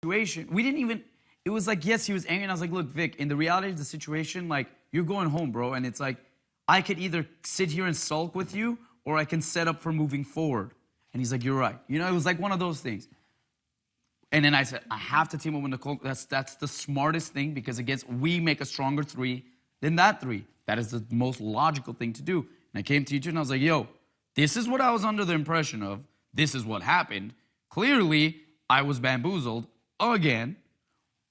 situation, we didn't even, it was like, yes, he was angry. And I was like, look, Vic, in the reality of the situation, like, you're going home, bro. And it's like, I could either sit here and sulk with you or I can set up for moving forward. And he's like, you're right. You know, it was like one of those things. And then I said, I have to team up with Nicole. That's the smartest thing because, again, we make a stronger 3 than that 3. That is the most logical thing to do. And I came to you two and I was like, yo, this is what I was under the impression of. This is what happened. Clearly, I was bamboozled again.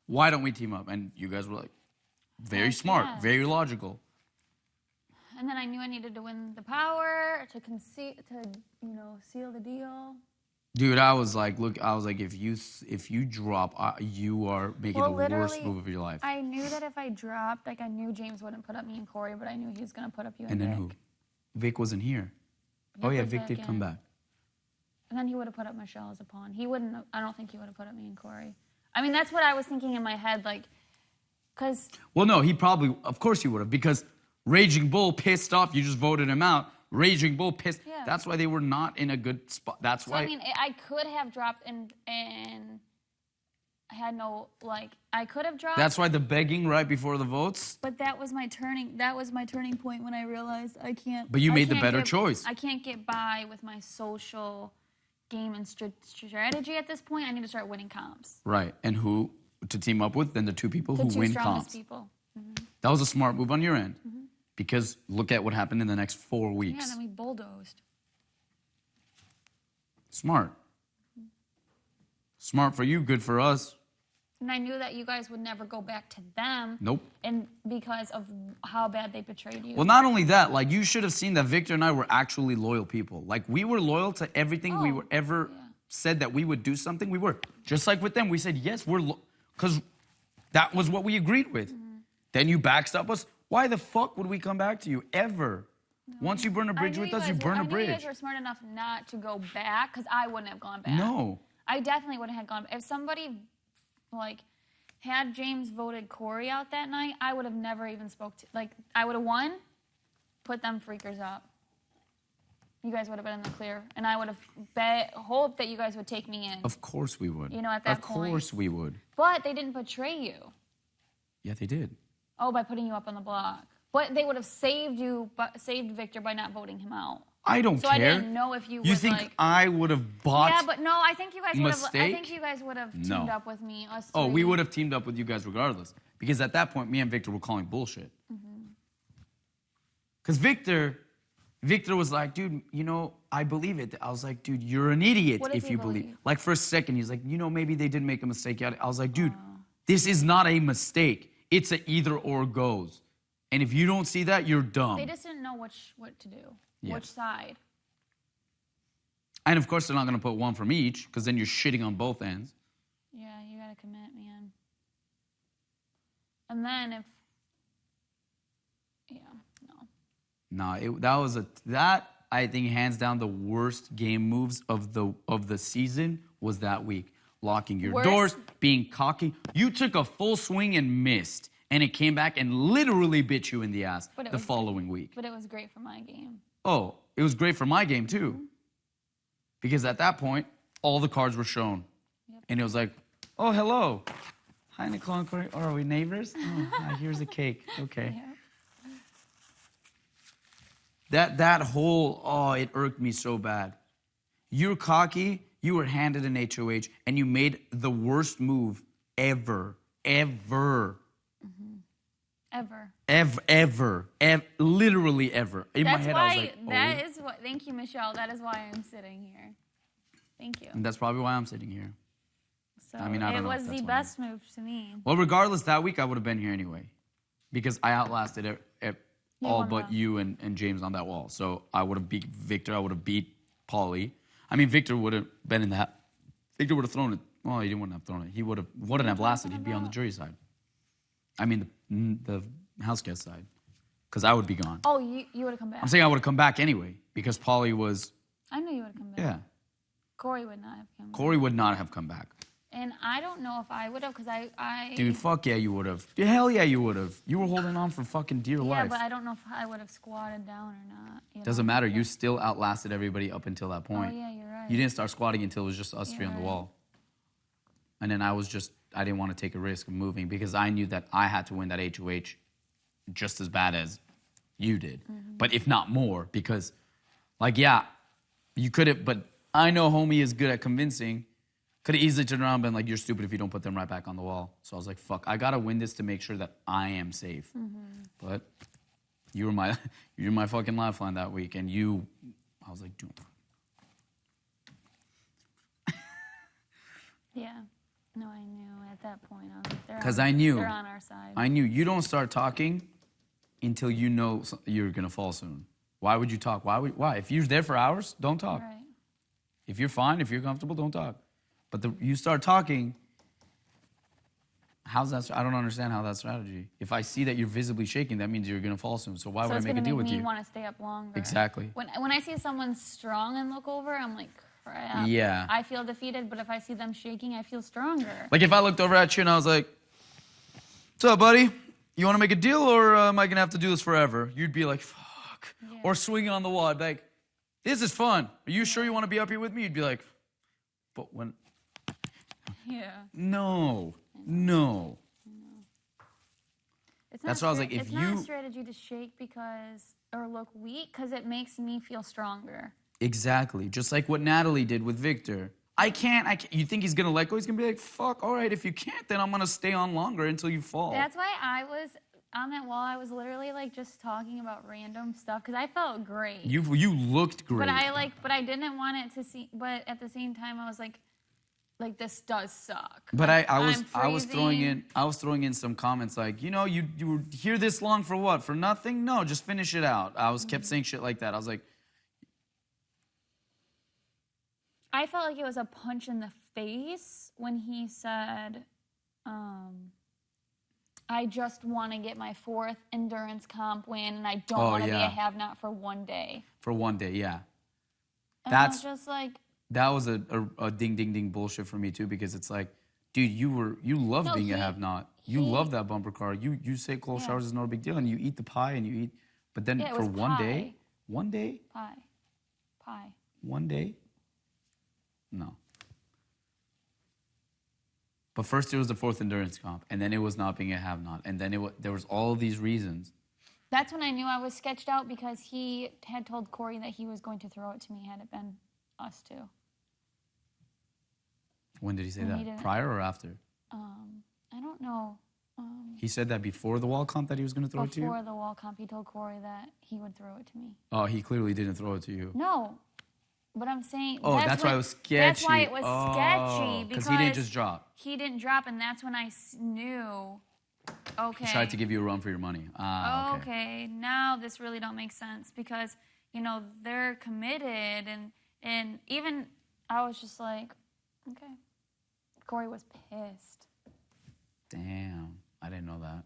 Why don't we team up? And you guys were like, very smart, very logical. And then I knew I needed to win the power to seal the deal. Dude, I was like, look, if you drop, you are making the worst move of your life. I knew that if I dropped, like I knew James wouldn't put up me and Corey, but I knew he was gonna put up you and Vic. And then who? Vic wasn't here. Oh yeah, Vic did come back. And then he would have put up Michelle as a pawn. He wouldn't. I don't think he would have put up me and Corey. I mean, that's what I was thinking in my head, like, because. Well, no, he probably, of course he would have, because Raging Bull pissed off. You just voted him out. Raging Bull pissed. Yeah. That's why they were not in a good spot. That's why. I mean, I could have dropped and I had no, like, I could have dropped. That's why the begging right before the votes. But that was my turning point when I realized I can't. But you made the better choice. I can't get by with my social game and strategy at this point. I need to start winning comps. Right. And who to team up with? Then the 2 people who win comps. People. Mm-hmm. That was a smart move on your end. Mm-hmm. Because look at what happened in the next 4 weeks. Yeah, then we bulldozed. Smart. Smart for you, good for us. And I knew that you guys would never go back to them. Nope. And because of how bad they betrayed you. Well, not only that, like you should have seen that Victor and I were actually loyal people. Like we were loyal to everything we were ever said that we would do something. We were. Just like with them, we said, yes, because that was what we agreed with. Mm-hmm. Then you backstop us. Why the fuck would we come back to you, ever? No. Once you burn a bridge with us, you burn a bridge. I knew you guys were smart enough not to go back, because I wouldn't have gone back. No. I definitely wouldn't have gone back. If somebody, like, had James voted Corey out that night, I would have never even spoke to, like, I would have won, put them freakers up. You guys would have been in the clear, and I would have hoped that you guys would take me in. Of course we would. You know, at that point. Of course we would. But they didn't betray you. Yeah, they did. Oh, by putting you up on the block. But they would have saved Victor by not voting him out. I don't care. So I didn't know if you would, think I would have bought? Yeah, but no, I think you guys would have. I think you guys would have teamed up with me. Us three. Oh, we would have teamed up with you guys regardless. Because at that point, me and Victor were calling bullshit. Because Victor was like, dude, you know, I believe it. I was like, dude, you're an idiot if you believe. Like for a second, he's like, you know, maybe they did make a mistake. I was like, dude, this is not a mistake. It's a either or goes. And if you don't see that, you're dumb. They just didn't know what to do. Yes. Which side. And of course, they're not going to put one from each, because then you're shitting on both ends. Yeah, you got to commit, man. And then that I think hands down the worst game moves of the season was that week. Locking your doors, being cocky. You took a full swing and missed. And it came back and literally bit you in the ass the following week. But it was great for my game. Oh, it was great for my game too. Mm-hmm. Because at that point, all the cards were shown. Yep. And it was like, oh, hello. Hi, Nicole and Corey. Oh, are we neighbors? Oh, here's a cake. Okay. Yep. That whole, it irked me so bad. You're cocky. You were handed an HOH, and you made the worst move ever. Literally ever. In my head, I was like, oh. Thank you, Michelle. That is why I'm sitting here. Thank you. And that's probably why I'm sitting here. So I mean, I don't know. It was the best move to me. Well, regardless, that week I would have been here anyway. Because I outlasted all but you and James on that wall. So I would have beat Victor. I would have beat Paulie. I mean, Victor would have been in that. Victor would have thrown it. Well, he wouldn't have thrown it. He wouldn't have lasted. He'd be on the jury side. I mean, the house guest side. Because I would be gone. Oh, you would have come back. I'm saying I would have come back anyway. Because Paulie was... I knew you would have come back. Yeah. Corey would not have come back. Corey would not have come back. And I don't know if I would have, because I... Dude, fuck yeah, you would have. Hell yeah, you would have. You were holding on for fucking dear life. Yeah, but I don't know if I would have squatted down or not. Doesn't matter. You still outlasted everybody up until that point. Oh, yeah, you're right. You didn't start squatting until it was just us three on the wall. And then I didn't want to take a risk of moving because I knew that I had to win that HOH just as bad as you did. But if not more, because, like, yeah, you could have, but I know homie is good at convincing. Could have easily turned around and been like, you're stupid if you don't put them right back on the wall. So I was like, fuck, I got to win this to make sure that I am safe. But you were my fucking lifeline that week. And I was like, dude. Yeah. No, I knew at that point. I was like, Because they're on our side. I knew you don't start talking until you know you're going to fall soon. Why would you talk? Why? If you're there for hours, don't talk. Right. If you're fine, if you're comfortable, don't talk. But you start talking, how's that? I don't understand how that strategy. If I see that you're visibly shaking, that means you're going to fall soon. So why would I make a deal with you? So it's going to make me want to stay up longer. Exactly. When I see someone strong and look over, I'm like, crap. Yeah. I feel defeated, but if I see them shaking, I feel stronger. Like if I looked over at you and I was like, what's up, buddy? You want to make a deal or am I going to have to do this forever? You'd be like, fuck. Yeah. Or swinging on the wall. I'd be like, this is fun. Are you sure you want to be up here with me? You'd be like, but when... Yeah. No. That's why I was like, it's not a strategy to shake or look weak because it makes me feel stronger. Exactly. Just like what Natalie did with Victor. I can't. You think he's going to let go? He's going to be like, fuck, all right, if you can't, then I'm going to stay on longer until you fall. That's why I was on that wall. I was literally like just talking about random stuff because I felt great. You looked great. But I didn't want it to see, but at the same time I was like this does suck. But like, I was throwing in some comments like, you were here this long for what? For nothing? No, just finish it out. I kept saying shit like that. I was like, I felt like it was a punch in the face when he said, I just want to get my 4th endurance comp win, and I don't want to be a have-not for one day. For one day, yeah. And I was just like... That was a ding, ding, ding bullshit for me, too, because it's like, dude, you love being a have-not. You love that bumper car. You say cold showers is not a big deal, and you eat the pie, and you eat... But then for one day? Pie. One day? No. But first it was the 4th endurance comp, and then it was not being a have-not, and then there was all of these reasons. That's when I knew I was sketched out because he had told Corey that he was going to throw it to me had it been us two. When did he say that? Prior or after? I don't know. He said that before the wall comp that he was going to throw it to you? Before the wall comp, he told Corey that he would throw it to me. Oh, he clearly didn't throw it to you. No. But I'm saying... Oh, that's why it was sketchy. That's why it was sketchy. Because he didn't just drop. He didn't drop, and that's when I knew, okay. He tried to give you a run for your money. Okay, now this really don't make sense because, they're committed, and even I was just like, okay. Corey was pissed. Damn, I didn't know that.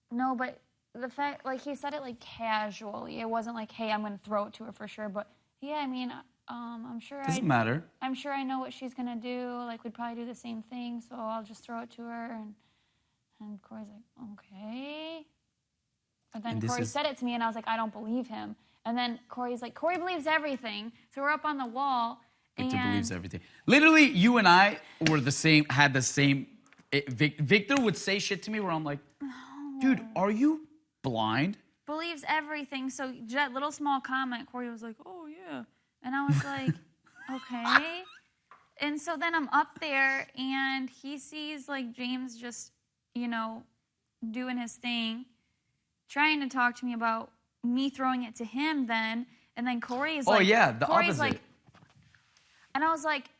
No, but... The fact, he said it casually. It wasn't like, hey, I'm going to throw it to her for sure. But yeah, I mean, I'm sure. Doesn't matter. I'm sure I know what she's going to do. We'd probably do the same thing. So I'll just throw it to her. And Corey's like, okay. But then Corey said it to me, and I was like, I don't believe him. And then Corey's like, Corey believes everything. So we're up on the wall. Victor believes everything. Literally, you and I were the same. Had the same. Victor would say shit to me where I'm like, dude, are you blind? Believes everything. So that little small comment, Corey was like, oh, yeah. And I was like, okay. And so then I'm up there, and he sees, James just, doing his thing, trying to talk to me about me throwing it to him then. And then Corey is the Corey's opposite. And I was like,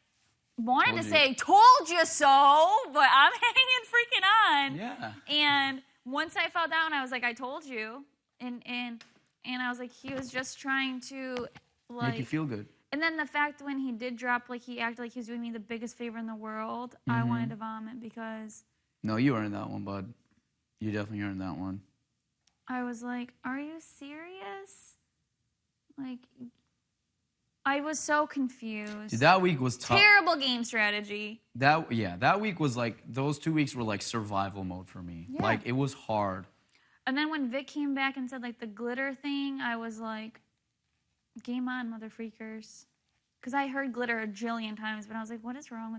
wanted to say, told you so, but I'm hanging freaking on. Yeah. And... once I fell down, I was like, I told you. And I was like, he was just trying to, make you feel good. And then the fact when he did drop, he acted like he was doing me the biggest favor in the world. I wanted to vomit because... No, you earned that one, bud. You definitely earned that one. I was like, are you serious? I was so confused. Dude, that week was tough. Terrible game strategy. That week was those 2 weeks were survival mode for me. Yeah. It was hard. And then when Vic came back and said the glitter thing, I was like, game on, mother freakers. Because I heard glitter a jillion times, but I was like, what is wrong with